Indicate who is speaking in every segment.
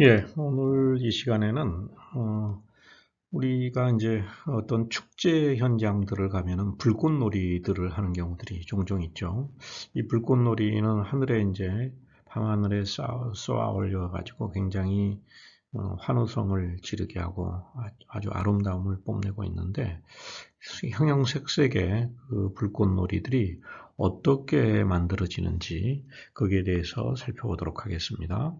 Speaker 1: 예, 오늘 이 시간에는 우리가 이제 어떤 축제 현장들을 가면은 불꽃놀이들을 하는 경우들이 종종 있죠. 이 불꽃놀이는 하늘에 이제 밤하늘에 쏘아 올려 가지고 굉장히 환호성을 지르게 하고 아주 아름다움을 뽐내고 있는데, 형형색색의 그 불꽃놀이들이 어떻게 만들어지는지 거기에 대해서 살펴보도록 하겠습니다.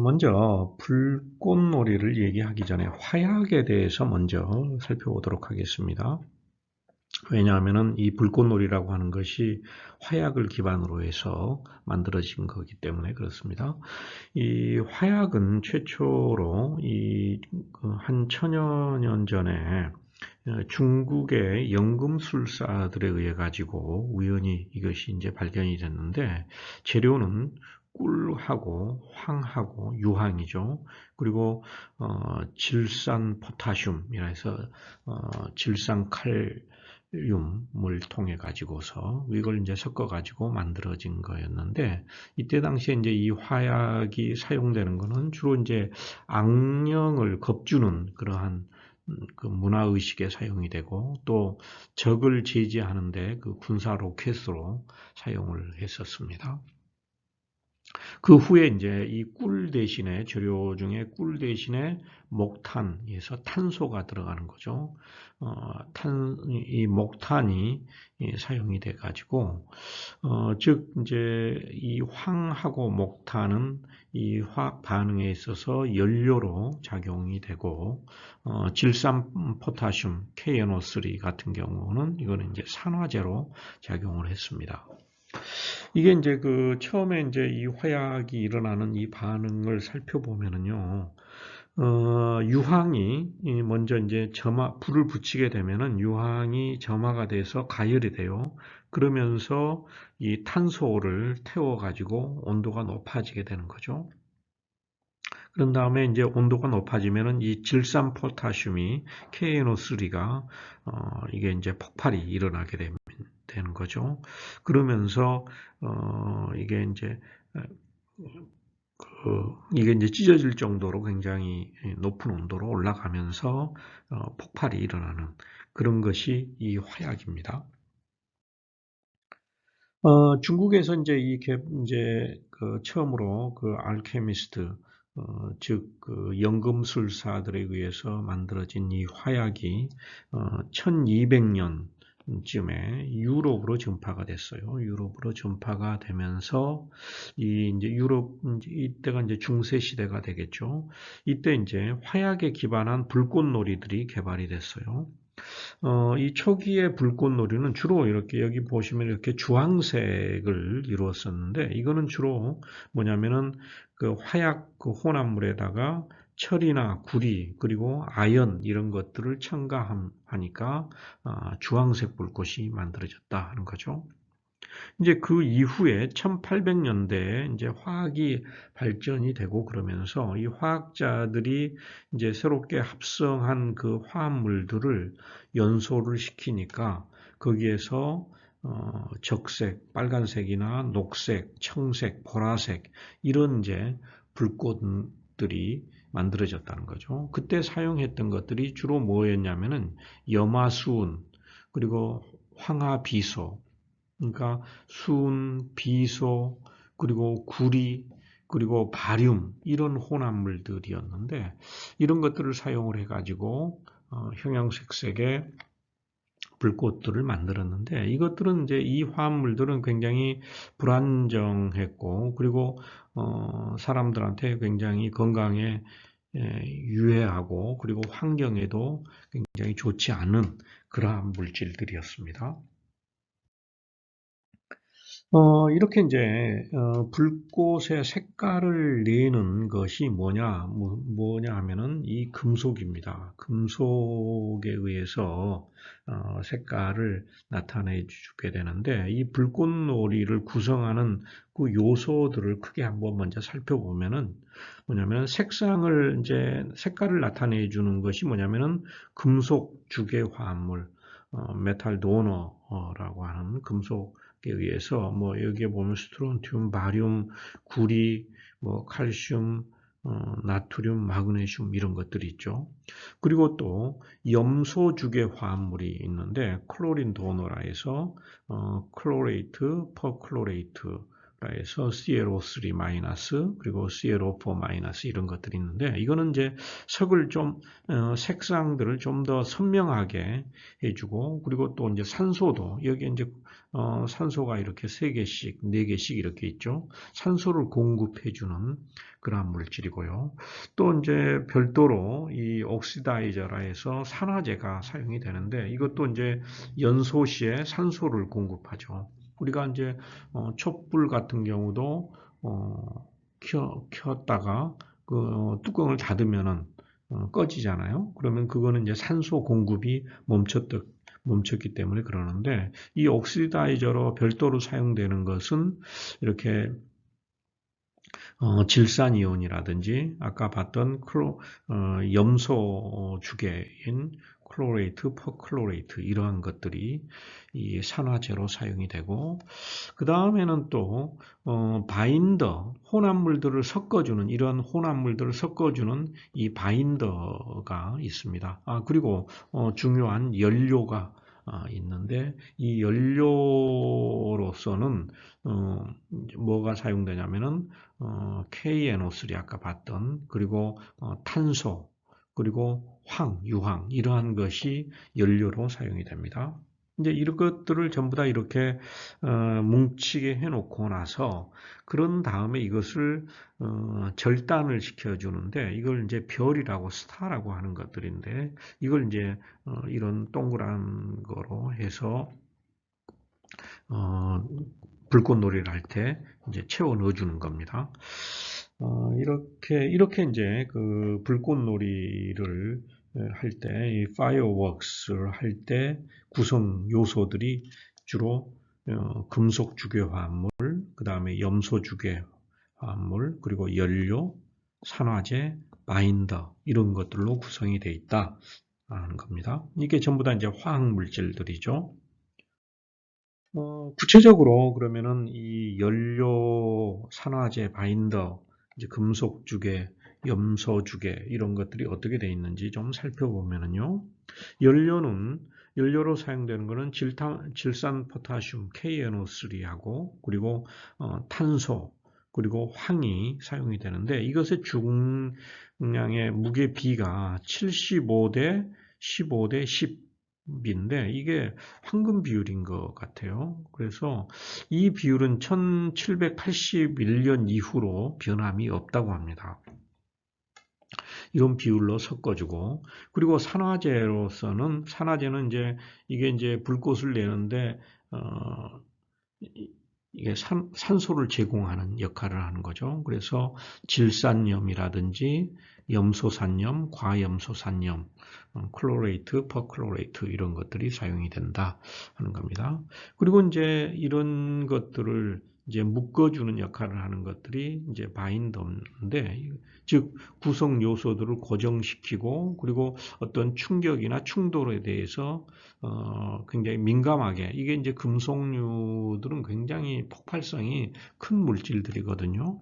Speaker 1: 먼저 불꽃놀이를 얘기하기 전에 화약에 대해서 먼저 살펴보도록 하겠습니다. 왜냐하면 이 불꽃놀이라고 하는 것이 화약을 기반으로 해서 만들어진 거기 때문에 그렇습니다. 이 화약은 최초로 한 천여 년 전에 중국의 연금술사들에 의해 가지고 우연히 이것이 이제 발견이 됐는데, 재료는 꿀하고 황하고 유황이죠. 그리고 질산 포타슘이라 해서 질산 칼륨을 통해 가지고서 이걸 이제 섞어 가지고 만들어진 거였는데, 이때 당시에 이제 이 화약이 사용되는 거는 주로 이제 악령을 겁주는 그러한 그 문화 의식에 사용이 되고, 또 적을 제지하는데 그 군사 로켓으로 사용을 했었습니다. 그 후에 이제 이 꿀 대신에, 재료 중에 꿀 대신에 목탄에서 탄소가 들어가는 거죠. 이 목탄이 사용이 돼 가지고, 즉 이제 이 황하고 목탄은 이 화학 반응에 있어서 연료로 작용이 되고, 질산 포타슘 KNO3 같은 경우는 이거는 이제 산화제로 작용을 했습니다. 이게 이제 그 처음에 이제 이 화약이 일어나는 이 반응을 살펴보면은요, 유황이 먼저 이제 불을 붙이게 되면은 유황이 점화가 돼서 가열이 돼요. 그러면서 이 탄소를 태워가지고 온도가 높아지게 되는 거죠. 그런 다음에 이제 온도가 높아지면은 이 질산 포타슘이 KNO3가 이게 이제 폭발이 일어나게 되는 거죠. 그러면서 이게 이제 이게 이제 찢어질 정도로 굉장히 높은 온도로 올라가면서 폭발이 일어나는 그런 것이 이 화약입니다. 중국에서 이제 이제 그 처음으로 그 알케미스트, 즉 그 연금술사들에 의해서 만들어진 이 화약이 1200년쯤에 유럽으로 전파가 됐어요. 유럽으로 전파가 되면서 이 이제 이때가 이제 중세 시대가 되겠죠. 이때 이제 화약에 기반한 불꽃놀이들이 개발이 됐어요. 이 초기의 불꽃놀이는 주로 이렇게 여기 보시면 이렇게 주황색을 이루었었는데, 이거는 주로 뭐냐면은 그 화약 그 혼합물에다가 철이나 구리 그리고 아연 이런 것들을 첨가하니까 주황색 불꽃이 만들어졌다 하는 거죠. 이제 그 이후에 1800년대에 이제 화학이 발전이 되고, 그러면서 이 화학자들이 이제 새롭게 합성한 그 화합물들을 연소를 시키니까 거기에서 적색, 빨간색이나 녹색, 청색, 보라색 이런 이제 불꽃들이 만들어졌다는 거죠. 그때 사용했던 것들이 주로 뭐였냐면은 염화수은, 그리고 황화비소, 그러니까 순, 비소, 그리고 구리, 그리고 바륨 이런 혼합물들이었는데, 이런 것들을 사용을 해가지고 형형색색의 불꽃들을 만들었는데, 이것들은 이제 이 화합물들은 굉장히 불안정했고, 그리고 사람들한테 굉장히 건강에 유해하고, 그리고 환경에도 굉장히 좋지 않은 그러한 물질들이었습니다. 이렇게 이제 불꽃의 색깔을 내는 것이 뭐냐 하면은 이 금속입니다. 금속에 의해서 색깔을 나타내 주게 되는데, 이 불꽃놀이를 구성하는 그 요소들을 크게 한번 먼저 살펴보면은 뭐냐면, 색깔을 나타내 주는 것이 뭐냐면은 금속 주계 화합물, 메탈 도너라고 하는 금속 의해서 뭐 여기에 보면 스트론튬, 바륨, 구리, 뭐 칼슘, 나트륨, 마그네슘 이런 것들이 있죠. 그리고 또 염소 주계 화합물이 있는데 클로린 도너라 해서 클로레이트, 퍼클로레이트 해서 ClO3 마이너스 그리고 ClO4 마이너스 이런 것들이 있는데 이거는 이제 석을 좀 색상들을 좀 더 선명하게 해주고 그리고 또 이제 산소도 여기 이제 산소가 이렇게 3개씩, 4개씩 이렇게 있죠. 산소를 공급해주는 그러한 물질이고요. 또 이제 별도로 이 옥시다이저라 해서 산화제가 사용이 되는데 이것도 이제 연소 시에 산소를 공급하죠. 우리가 이제 촛불 같은 경우도 켰다가 그 뚜껑을 닫으면은 꺼지잖아요. 그러면 그거는 이제 산소 공급이 멈췄기 때문에 그러는데 이 옥시다이저로 별도로 사용되는 것은 이렇게 질산이온이라든지 아까 봤던 염소 주계인 클로레이트, 퍼클로레이트 이러한 것들이 이 산화제로 사용이 되고 그 다음에는 또 바인더, 혼합물들을 섞어주는 이런 혼합물들을 섞어주는 이 바인더가 있습니다. 그리고 중요한 연료가 있는데 이 연료로서는 뭐가 사용되냐면은 KNO3 아까 봤던 그리고 탄소 그리고 유황 이러한 것이 연료로 사용이 됩니다. 이제 이런 것들을 전부 다 이렇게 뭉치게 해놓고 나서 그런 다음에 이것을 절단을 시켜주는데 이걸 이제 별이라고 스타라고 하는 것들인데 이걸 이제 이런 동그란 거로 해서 불꽃놀이를 할 때 이제 채워 넣어주는 겁니다. 이렇게 이제 그 불꽃놀이를 할 때, 이 파이어웍스를 할 때 구성 요소들이 주로 금속 주계 화합물, 그 다음에 염소 주계 화합물, 그리고 연료, 산화제, 바인더 이런 것들로 구성이 되어 있다 하는 겁니다. 이게 전부 다 이제 화학 물질들이죠. 구체적으로 그러면은 이 연료, 산화제, 바인더, 이제 금속 주계, 염소 주계 이런 것들이 어떻게 되어 있는지 좀 살펴보면은요. 연료로 사용되는 것은 질산 포타슘 KNO3하고 그리고 탄소 그리고 황이 사용이 되는데 이것의 중량의 무게 비가 75대 15대 10인데 이게 황금 비율인 것 같아요. 그래서 이 비율은 1781년 이후로 변함이 없다고 합니다. 이런 비율로 섞어주고 그리고 산화제는 이게 이제 불꽃을 내는데 이게 산소를 제공하는 역할을 하는 거죠. 그래서 질산염이라든지 염소산염, 과염소산염, 클로레이트, 퍼클로레이트 이런 것들이 사용이 된다 하는 겁니다. 그리고 이제 이런 것들을 이제 묶어주는 역할을 하는 것들이 이제 바인더인데, 즉 구성 요소들을 고정시키고 그리고 어떤 충격이나 충돌에 대해서 굉장히 민감하게 이게 이제 금속류들은 굉장히 폭발성이 큰 물질들이거든요.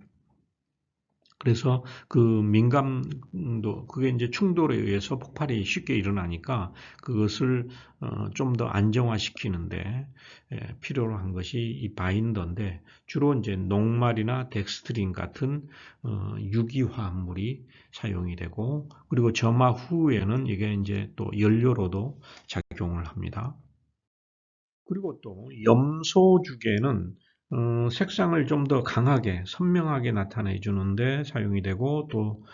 Speaker 1: 그래서 그 민감도 그게 이제 충돌에 의해서 폭발이 쉽게 일어나니까 그것을 좀 더 안정화시키는데 필요로 한 것이 이 바인더인데 주로 이제 녹말이나 덱스트린 같은 유기화합물이 사용이 되고 그리고 점화 후에는 이게 이제 또 연료로도 작용을 합니다. 그리고 또 염소주계는 색상을 좀 더 강하게 선명하게 나타내 주는데 사용이 되고 또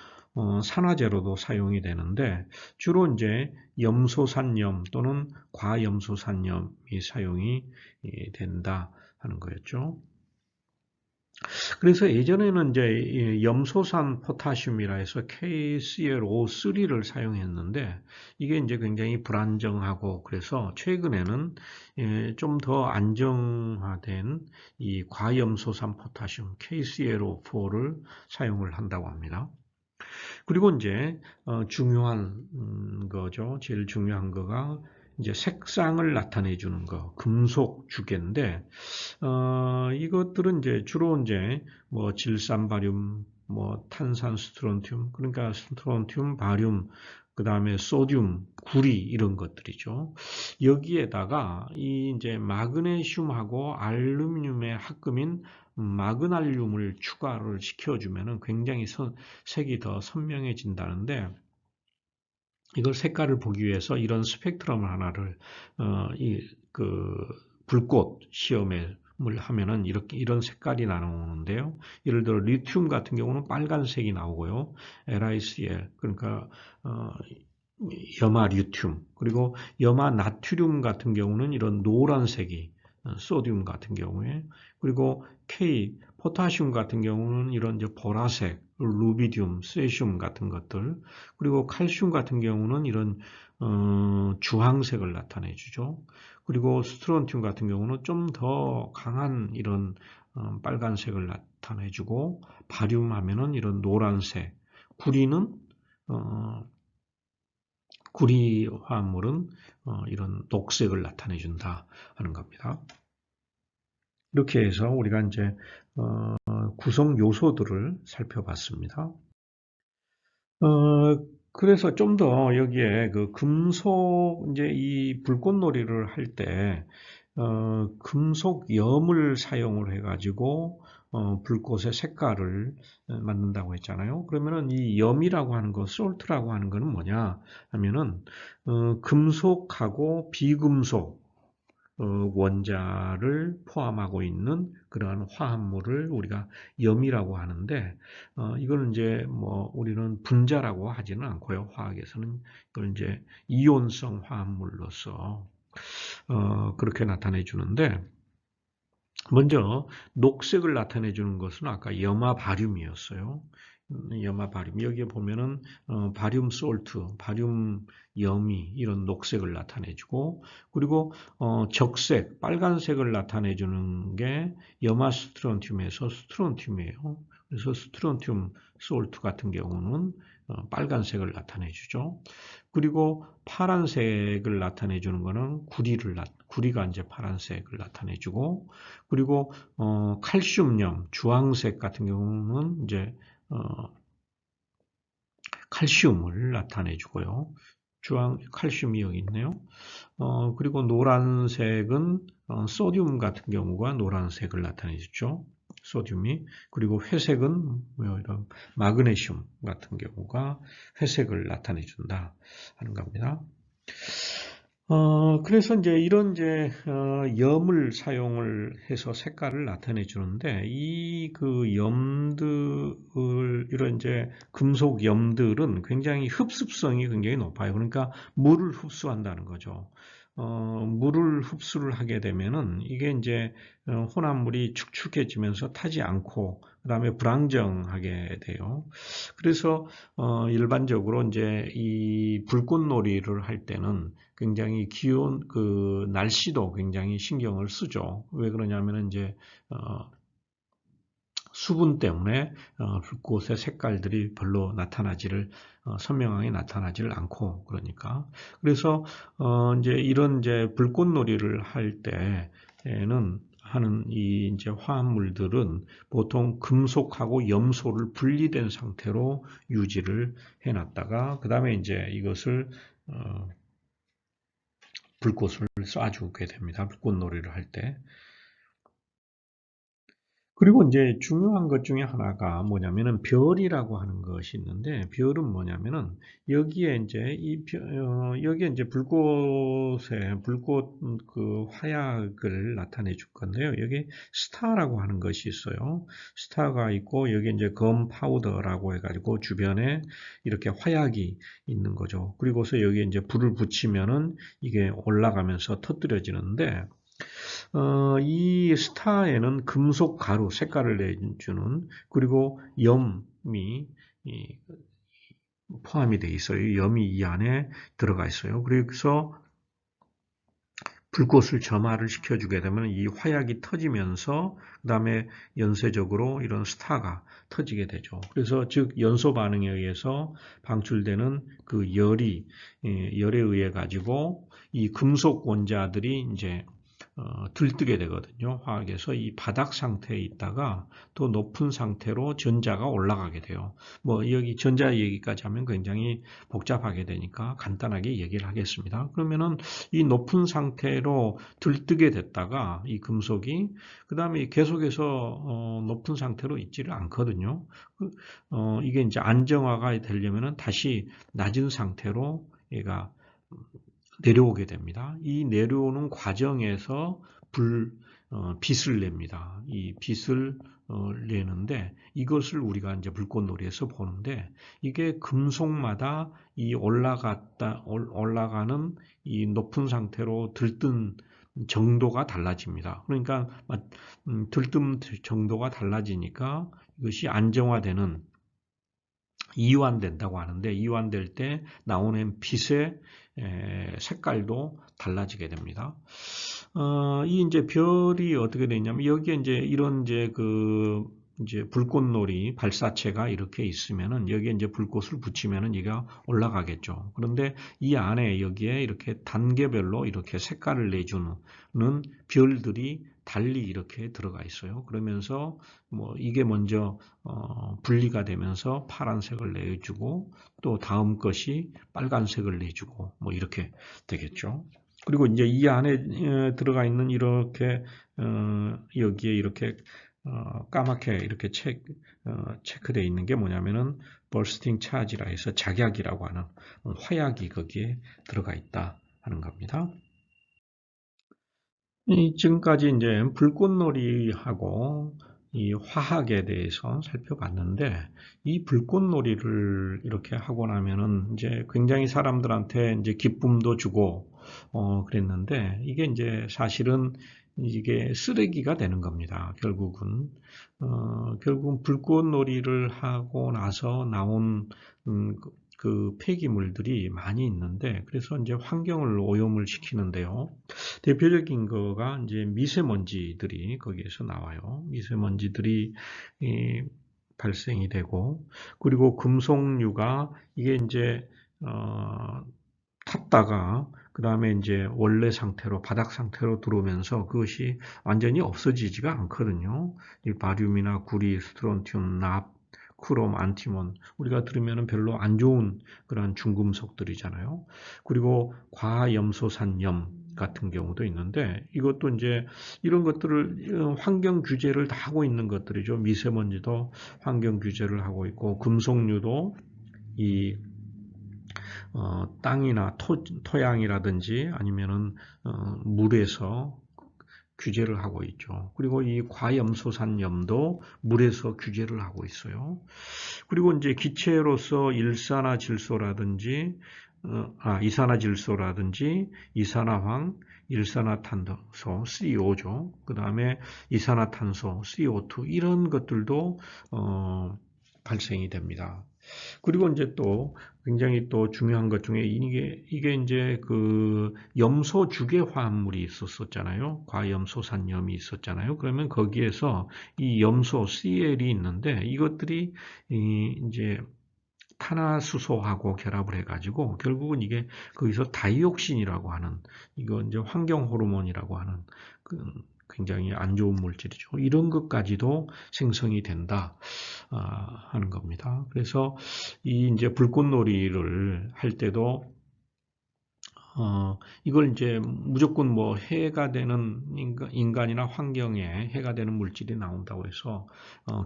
Speaker 1: 산화제로도 사용이 되는데 주로 이제 염소산염 또는 과염소산염이 사용이 된다 하는 거였죠. 그래서 예전에는 이제 염소산 포타슘이라 해서 KClO3를 사용했는데 이게 이제 굉장히 불안정하고 그래서 최근에는 좀 더 안정화된 이 과염소산 포타슘 KClO4를 사용을 한다고 합니다. 그리고 이제 중요한 거죠. 제일 중요한 거가 이제 색상을 나타내 주는 거, 금속 주계인데, 이것들은 이제 주로 이제 뭐 질산바륨, 뭐 탄산 스트론튬, 그러니까 스트론튬, 바륨, 그 다음에 소듐, 구리 이런 것들이죠. 여기에다가 이 이제 마그네슘하고 알루미늄의 합금인 마그날륨을 추가를 시켜주면은 굉장히 색이 더 선명해진다는데, 이걸 색깔을 보기 위해서 이런 스펙트럼 하나를 그 불꽃 시험을 하면은 이런 색깔이 나오는데요. 예를 들어 리튬 같은 경우는 빨간색이 나오고요. LiCl 그러니까 염화 리튬, 그리고 염화 나트륨 같은 경우는 이런 노란색이 소듐 같은 경우에, 그리고 K 포타슘 같은 경우는 이런 이제 보라색, 루비듐, 세슘 같은 것들, 그리고 칼슘 같은 경우는 이런 주황색을 나타내 주죠. 그리고 스트론튬 같은 경우는 좀 더 강한 이런 빨간색을 나타내 주고, 바륨 하면은 이런 노란색, 구리는 구리 화합물은 이런 녹색을 나타내 준다 하는 겁니다. 이렇게 해서 우리가 이제 구성 요소들을 살펴봤습니다. 그래서 좀 더 여기에 그 금속 이제 이 불꽃놀이를 할 때 금속염을 사용을 해가지고 불꽃의 색깔을 만든다고 했잖아요. 그러면은 이 염이라고 하는 거, 솔트라고 하는 거는 뭐냐 하면은 금속하고 비금속 원자를 포함하고 있는 그러한 화합물을 우리가 염이라고 하는데, 이걸 이제 뭐 우리는 분자라고 하지는 않고요. 화학에서는 이걸 이제 이온성 화합물로서 그렇게 나타내 주는데, 먼저 녹색을 나타내 주는 것은 아까 염화 바륨이었어요. 염화 바륨. 여기에 보면은 바륨 솔트, 바륨 염이 이런 녹색을 나타내 주고, 그리고 적색, 빨간색을 나타내 주는 게 염화 스트론튬에서 스트론튬이에요. 그래서 스트론튬 솔트 같은 경우는 빨간색을 나타내 주죠. 그리고 파란색을 나타내 주는 거는 구리가 이제 파란색을 나타내 주고, 그리고 칼슘염, 주황색 같은 경우는 이제 칼슘을 나타내 주고요. 칼슘이 여기 있네요. 그리고 노란색은 소듐 같은 경우가 노란색을 나타내 주죠. 소듐이. 그리고 회색은 이런 마그네슘 같은 경우가 회색을 나타내 준다 하는 겁니다. 그래서 이제 이런 이제 염을 사용을 해서 색깔을 나타내 주는데, 이 그 염들, 이런 이제 금속 염들은 굉장히 흡습성이 굉장히 높아요. 그러니까 물을 흡수한다는 거죠. 물을 흡수를 하게 되면은 이게 이제 혼합물이 축축해지면서 타지 않고 그다음에 불안정하게 돼요. 그래서 일반적으로 이제 이 불꽃놀이를 할 때는 굉장히 기온, 그 날씨도 굉장히 신경을 쓰죠. 왜 그러냐면은 이제 수분 때문에 불꽃의 색깔들이 별로 선명하게 나타나지를 않고, 그러니까. 그래서 이제 이런 이제 불꽃놀이를 할 때에는 하는 이 이제 화합물들은 보통 금속하고 염소를 분리된 상태로 유지를 해놨다가 그 다음에 이제 이것을 불꽃을 쏴주게 됩니다. 불꽃놀이를 할 때. 그리고 이제 중요한 것 중에 하나가 뭐냐면은 별이라고 하는 것이 있는데, 별은 뭐냐면은 여기에 이제 여기에 이제 불꽃 그 화약을 나타내 줄 건데요. 여기 스타라고 하는 것이 있어요. 스타가 있고 여기 이제 검 파우더라고 해가지고 주변에 이렇게 화약이 있는 거죠. 그리고서 여기 이제 불을 붙이면은 이게 올라가면서 터뜨려지는데, 이 스타에는 금속 가루, 색깔을 내주는, 그리고 염이 포함이 되어 있어요. 염이 이 안에 들어가 있어요. 그래서 불꽃을 점화를 시켜주게 되면 이 화약이 터지면서 그 다음에 연쇄적으로 이런 스타가 터지게 되죠. 그래서 즉 연소 반응에 의해서 방출되는 그 열에 의해 가지고 이 금속 원자들이 이제 들뜨게 되거든요. 화학에서 이 바닥 상태에 있다가 또 높은 상태로 전자가 올라가게 돼요. 뭐 여기 전자 얘기까지 하면 굉장히 복잡하게 되니까 간단하게 얘기를 하겠습니다. 그러면은 이 높은 상태로 들뜨게 됐다가 이 금속이 그 다음에 계속해서 높은 상태로 있지를 않거든요. 이게 이제 안정화가 되려면은 다시 낮은 상태로 얘가 내려오게 됩니다. 이 내려오는 과정에서 빛을 냅니다. 이 빛을 내는데 이것을 우리가 이제 불꽃놀이에서 보는데 이게 금속마다 이 올라가는 이 높은 상태로 들뜬 정도가 달라집니다. 그러니까 들뜸 정도가 달라지니까 이것이 안정화되는 이완된다고 하는데 이완될 때 나오는 빛의 색깔도 달라지게 됩니다. 이 이제 별이 어떻게 되냐면 여기에 이제 이런 이제 불꽃놀이 발사체가 이렇게 있으면은 여기에 이제 불꽃을 붙이면은 얘가 올라가겠죠. 그런데 이 안에 여기에 이렇게 단계별로 이렇게 색깔을 내주는 별들이 달리 이렇게 들어가 있어요. 그러면서 뭐 이게 먼저 분리가 되면서 파란색을 내주고 또 다음 것이 빨간색을 내주고 뭐 이렇게 되겠죠. 그리고 이제 이 안에 들어가 있는 이렇게 여기에 이렇게 까맣게 이렇게 체크되어 있는 게 뭐냐면은 버스팅 차지라 해서 작약이라고 하는 화약이 거기에 들어가 있다 하는 겁니다. 지금까지 이제 불꽃놀이하고 이 화학에 대해서 살펴봤는데 이 불꽃놀이를 이렇게 하고 나면은 이제 굉장히 사람들한테 이제 기쁨도 주고 그랬는데 이게 이제 사실은 이게 쓰레기가 되는 겁니다. 결국은 결국은 불꽃놀이를 하고 나서 나온 그 폐기물들이 많이 있는데 그래서 이제 환경을 오염을 시키는데요. 대표적인 거가 이제 미세먼지들이 거기에서 나와요. 미세먼지들이 발생이 되고 그리고 금속류가 이게 이제 탔다가 그 다음에 이제 원래 상태로 바닥 상태로 들어오면서 그것이 완전히 없어지지가 않거든요. 이 바륨이나 구리, 스트론튬, 납, 크롬, 안티몬 우리가 들으면 별로 안 좋은 그런 중금속들이잖아요. 그리고 과염소산염 같은 경우도 있는데 이것도 이제 이런 것들을 환경 규제를 다 하고 있는 것들이죠. 미세먼지도 환경 규제를 하고 있고 금속류도 이 땅이나 토양이라든지 아니면은 물에서 규제를 하고 있죠. 그리고 이 과염소산염도 물에서 규제를 하고 있어요. 그리고 이제 기체로서 이산화질소라든지 이산화황, 일산화탄소, CO죠. 그 다음에 이산화탄소, CO2 이런 것들도 발생이 됩니다. 그리고 이제 또 굉장히 또 중요한 것 중에 이게 이제 그 염소 주계 화합물이 있었잖아요. 과염소산염이 있었잖아요. 그러면 거기에서 이 염소 CL이 있는데 이것들이 이제 탄화수소하고 결합을 해가지고 결국은 이게 거기서 다이옥신이라고 하는 이거 이제 환경 호르몬이라고 하는 굉장히 안 좋은 물질이죠. 이런 것까지도 생성이 된다 하는 겁니다. 그래서 이 이제 불꽃놀이를 할 때도 이걸 이제 무조건 뭐 해가 되는 인간이나 환경에 해가 되는 물질이 나온다고 해서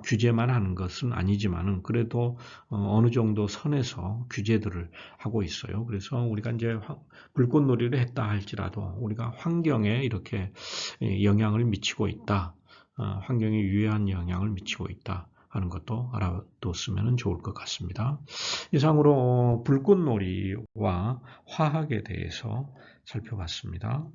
Speaker 1: 규제만 하는 것은 아니지만은 그래도 어느 정도 선에서 규제들을 하고 있어요. 그래서 우리가 이제 불꽃놀이를 했다 할지라도 우리가 환경에 이렇게 영향을 미치고 있다. 환경에 유해한 영향을 미치고 있다. 하는 것도 알아뒀으면 좋을 것 같습니다. 이상으로 불꽃놀이와 화학에 대해서 살펴봤습니다.